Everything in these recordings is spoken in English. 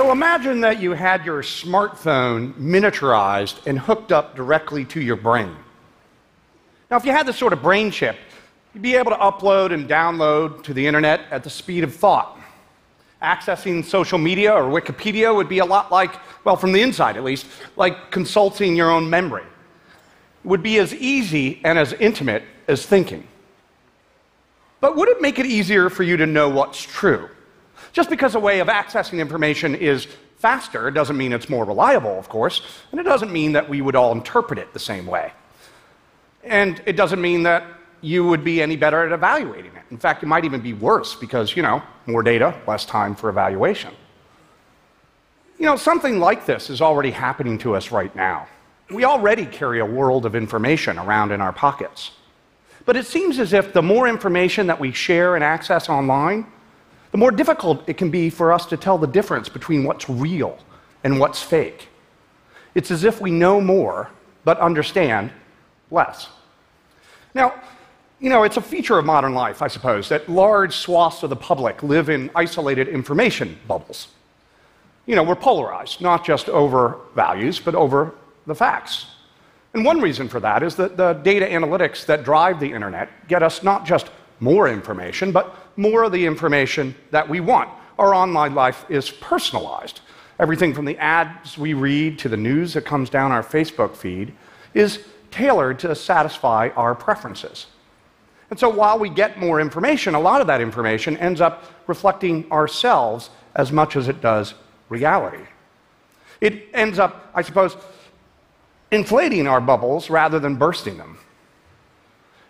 So imagine that you had your smartphone miniaturized and hooked up directly to your brain. Now, if you had this sort of brain chip, you'd be able to upload and download to the internet at the speed of thought. Accessing social media or Wikipedia would be a lot like, well, from the inside at least, like consulting your own memory. It would be as easy and as intimate as thinking. But would it make it easier for you to know what's true? Just because a way of accessing information is faster doesn't mean it's more reliable, of course, and it doesn't mean that we would all interpret it the same way. And it doesn't mean that you would be any better at evaluating it. In fact, it might even be worse because, more data, less time for evaluation. Something like this is already happening to us right now. We already carry a world of information around in our pockets. But it seems as if the more information that we share and access online, the more difficult it can be for us to tell the difference between what's real and what's fake. It's as if we know more, but understand less. Now, it's a feature of modern life, I suppose, that large swaths of the public live in isolated information bubbles. We're polarized, not just over values, but over the facts. And one reason for that is that the data analytics that drive the internet get us not just more information, but more of the information that we want. Our online life is personalized. Everything from the ads we read to the news that comes down our Facebook feed is tailored to satisfy our preferences. And so while we get more information, a lot of that information ends up reflecting ourselves as much as it does reality. It ends up, I suppose, inflating our bubbles rather than bursting them.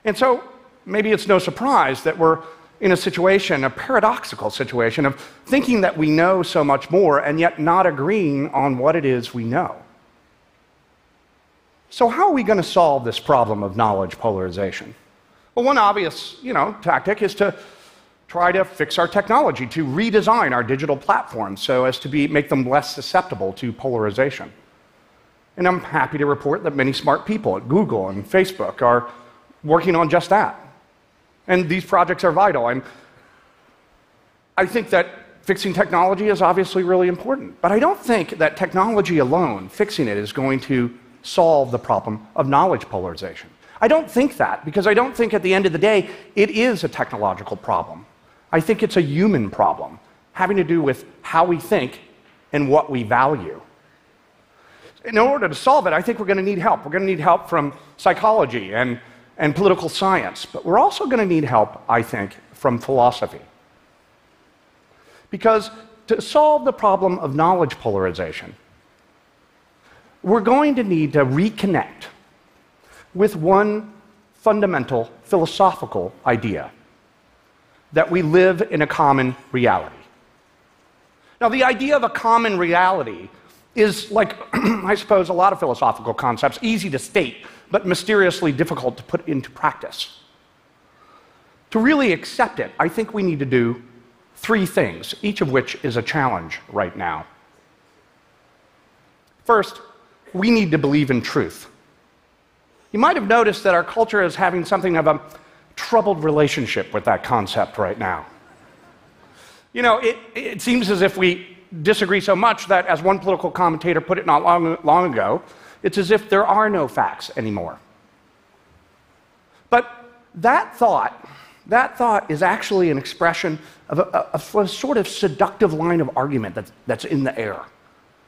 And so maybe it's no surprise that we're in a paradoxical situation of thinking that we know so much more and yet not agreeing on what it is we know. So how are we going to solve this problem of knowledge polarization? Well, one obvious, tactic is to try to fix our technology, to redesign our digital platforms so as to make them less susceptible to polarization. And I'm happy to report that many smart people at Google and Facebook are working on just that. And these projects are vital. And I think that fixing technology is obviously really important. But I don't think that technology alone, fixing it, is going to solve the problem of knowledge polarization. I don't think that, because I don't think at the end of the day it is a technological problem. I think it's a human problem, having to do with how we think and what we value. In order to solve it, I think we're going to need help. We're going to need help from psychology and political science, but we're also going to need help, I think, from philosophy. Because to solve the problem of knowledge polarization, we're going to need to reconnect with one fundamental philosophical idea, that we live in a common reality. Now, the idea of a common reality is like, I suppose, a lot of philosophical concepts, easy to state, but mysteriously difficult to put into practice. To really accept it, I think we need to do three things, each of which is a challenge right now. First, we need to believe in truth. You might have noticed that our culture is having something of a troubled relationship with that concept right now. It seems as if we disagree so much that, as one political commentator put it not long ago, it's as if there are no facts anymore. But that thought is actually an expression of a sort of seductive line of argument that's in the air.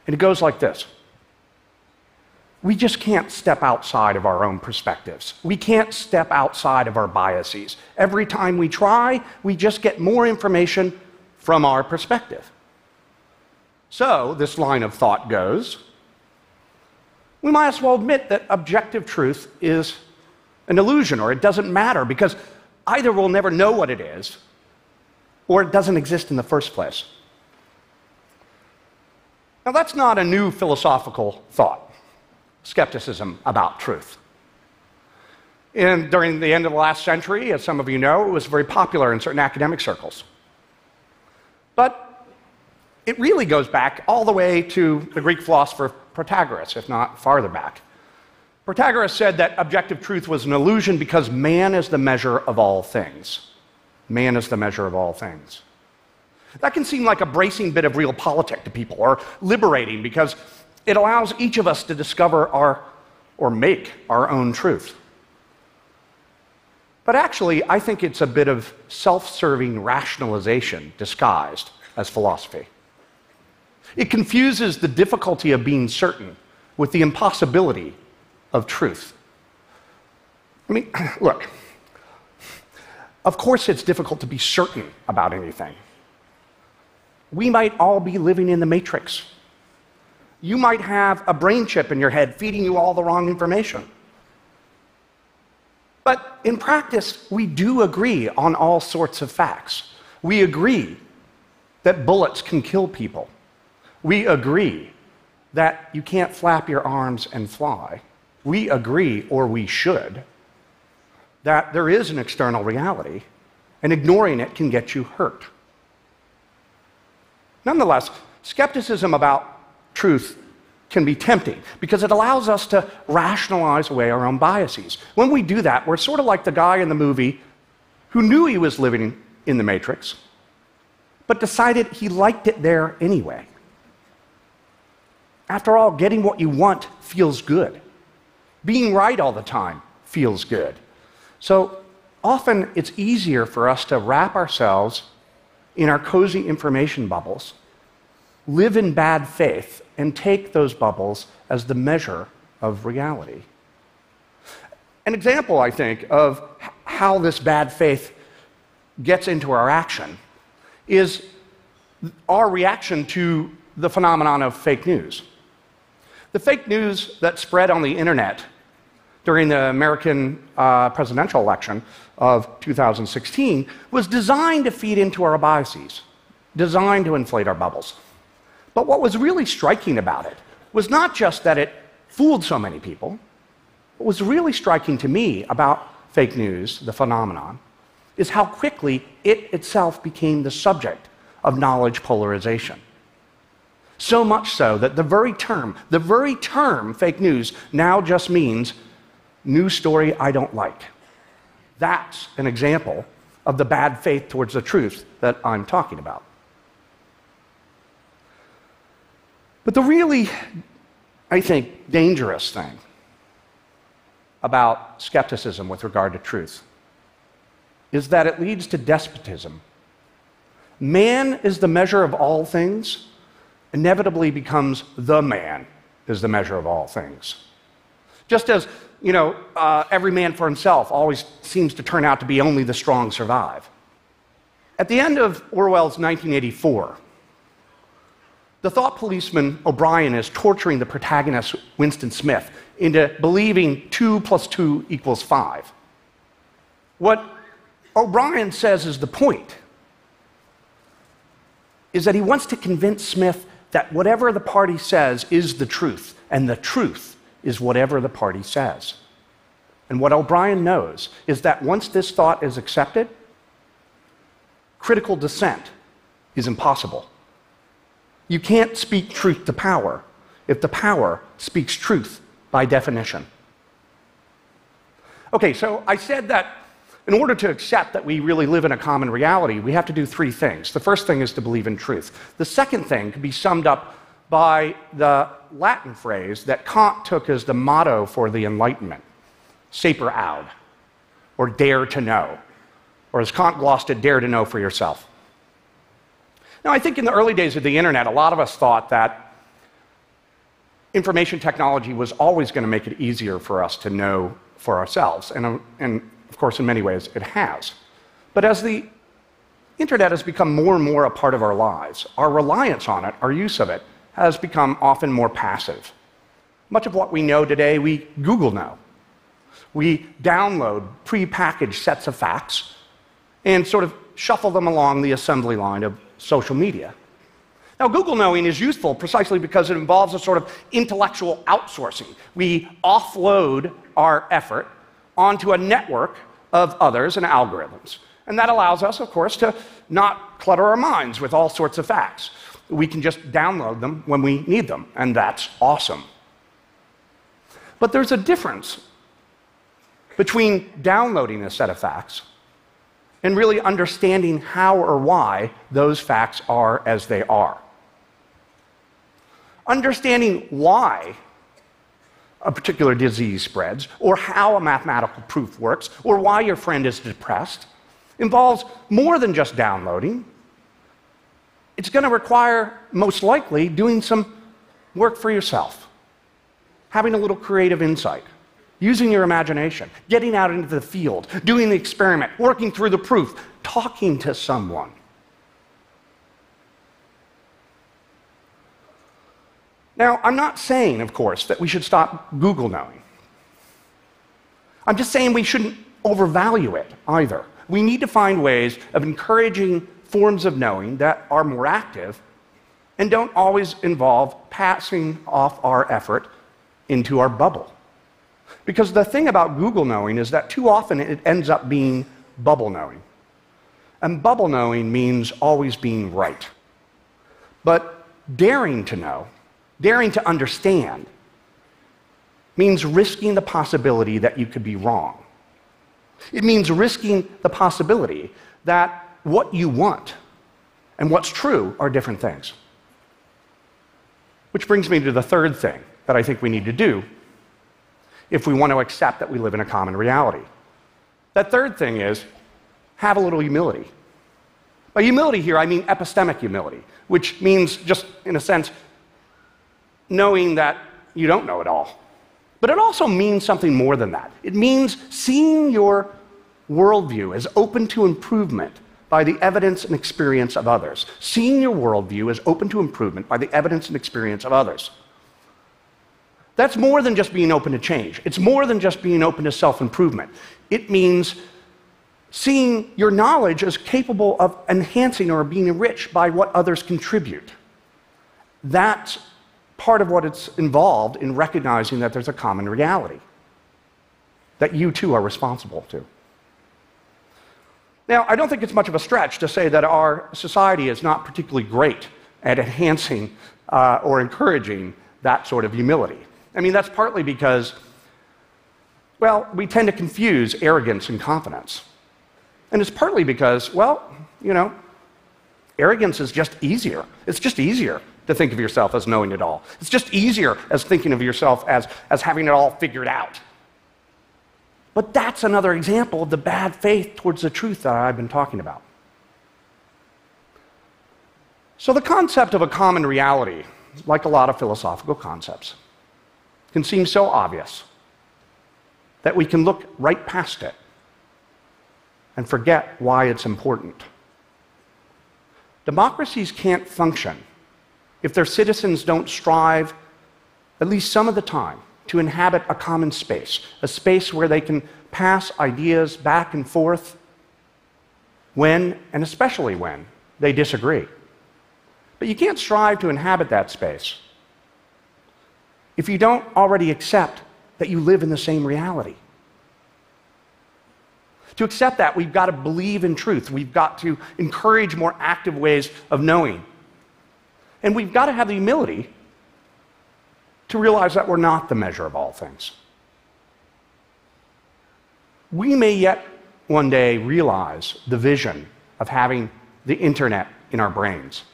And it goes like this. We just can't step outside of our own perspectives. We can't step outside of our biases. Every time we try, we just get more information from our perspective. So, this line of thought goes, we might as well admit that objective truth is an illusion, or it doesn't matter, because either we'll never know what it is, or it doesn't exist in the first place. Now, that's not a new philosophical thought. Skepticism about truth. And during the end of the last century, as some of you know, it was very popular in certain academic circles. But it really goes back all the way to the Greek philosopher Protagoras, if not farther back. Protagoras said that objective truth was an illusion because man is the measure of all things. Man is the measure of all things. That can seem like a bracing bit of realpolitik to people, or liberating, because it allows each of us to discover or make our own truth. But actually, I think it's a bit of self-serving rationalization disguised as philosophy. It confuses the difficulty of being certain with the impossibility of truth. I mean, look, of course it's difficult to be certain about anything. We might all be living in the Matrix. You might have a brain chip in your head feeding you all the wrong information. But in practice, we do agree on all sorts of facts. We agree that bullets can kill people. We agree that you can't flap your arms and fly. We agree, or we should, that there is an external reality, and ignoring it can get you hurt. Nonetheless, skepticism about truth can be tempting because it allows us to rationalize away our own biases. When we do that, we're sort of like the guy in the movie who knew he was living in the Matrix, but decided he liked it there anyway. After all, getting what you want feels good. Being right all the time feels good. So often it's easier for us to wrap ourselves in our cozy information bubbles, live in bad faith, and take those bubbles as the measure of reality. An example, I think, of how this bad faith gets into our action is our reaction to the phenomenon of fake news. The fake news that spread on the internet during the American presidential election of 2016 was designed to feed into our biases, designed to inflate our bubbles. But what was really striking about it was not just that it fooled so many people. What was really striking to me about fake news, the phenomenon, is how quickly it itself became the subject of knowledge polarization. So much so that the very term fake news now just means news story I don't like. That's an example of the bad faith towards the truth that I'm talking about. But the really, I think, dangerous thing about skepticism with regard to truth is that it leads to despotism. Man is the measure of all things, inevitably becomes the man is the measure of all things. Just as, every man for himself always seems to turn out to be only the strong survive. At the end of Orwell's 1984, the thought policeman O'Brien is torturing the protagonist Winston Smith into believing 2 + 2 = 5. What O'Brien says is the point is that he wants to convince Smith that whatever the party says is the truth, and the truth is whatever the party says. And what O'Brien knows is that once this thought is accepted, critical dissent is impossible. You can't speak truth to power if the power speaks truth by definition. Okay, so I said that in order to accept that we really live in a common reality, we have to do 3 things. The first thing is to believe in truth. The second thing can be summed up by the Latin phrase that Kant took as the motto for the Enlightenment, saper aude, or dare to know, or as Kant glossed it, dare to know for yourself. Now, I think in the early days of the internet, a lot of us thought that information technology was always going to make it easier for us to know for ourselves, and of course, in many ways, it has. But as the internet has become more and more a part of our lives, our reliance on it, our use of it, has become often more passive. Much of what we know today, we Google know. We download prepackaged sets of facts and sort of shuffle them along the assembly line of social media. Now, Google knowing is useful precisely because it involves a sort of intellectual outsourcing. We offload our effort onto a network of others and algorithms. And that allows us, of course, to not clutter our minds with all sorts of facts. We can just download them when we need them, and that's awesome. But there's a difference between downloading a set of facts and really understanding how or why those facts are as they are. Understanding why a particular disease spreads, or how a mathematical proof works, or why your friend is depressed, involves more than just downloading. It's going to require, most likely, doing some work for yourself, having a little creative insight, using your imagination, getting out into the field, doing the experiment, working through the proof, talking to someone. Now, I'm not saying, of course, that we should stop Google knowing. I'm just saying we shouldn't overvalue it either. We need to find ways of encouraging forms of knowing that are more active and don't always involve passing off our effort into our bubble. Because the thing about Google knowing is that too often it ends up being bubble knowing. And bubble knowing means always being right. But daring to know, daring to understand, means risking the possibility that you could be wrong. It means risking the possibility that what you want and what's true are different things. Which brings me to the third thing that I think we need to do if we want to accept that we live in a common reality. That third thing is have a little humility. By humility here, I mean epistemic humility, which means just, in a sense, knowing that you don't know it all. But it also means something more than that. It means seeing your worldview as open to improvement by the evidence and experience of others. Seeing your worldview as open to improvement by the evidence and experience of others. That's more than just being open to change. It's more than just being open to self-improvement. It means seeing your knowledge as capable of enhancing or being enriched by what others contribute. That's part of what it's involved in recognizing that there's a common reality that you too are responsible to. Now, I don't think it's much of a stretch to say that our society is not particularly great at enhancing or encouraging that sort of humility. I mean, that's partly because, well, we tend to confuse arrogance and confidence. And it's partly because, well, arrogance is just easier. It's just easier to think of yourself as knowing it all. It's just easier as thinking of yourself as having it all figured out. But that's another example of the bad faith towards the truth that I've been talking about. So the concept of a common reality, like a lot of philosophical concepts, can seem so obvious that we can look right past it and forget why it's important. Democracies can't function if their citizens don't strive, at least some of the time, to inhabit a common space, a space where they can pass ideas back and forth when, and especially when, they disagree. But you can't strive to inhabit that space if you don't already accept that you live in the same reality. To accept that, we've got to believe in truth. We've got to encourage more active ways of knowing. And we've got to have the humility to realize that we're not the measure of all things. We may yet one day realize the vision of having the internet in our brains.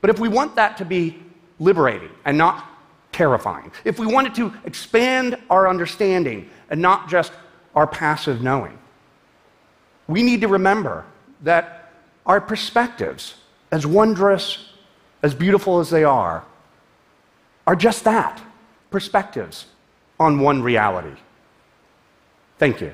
But if we want that to be liberating and not terrifying, if we want it to expand our understanding and not just our passive knowing, we need to remember that our perspectives, as wondrous, as beautiful as they are just that, perspectives on one reality. Thank you.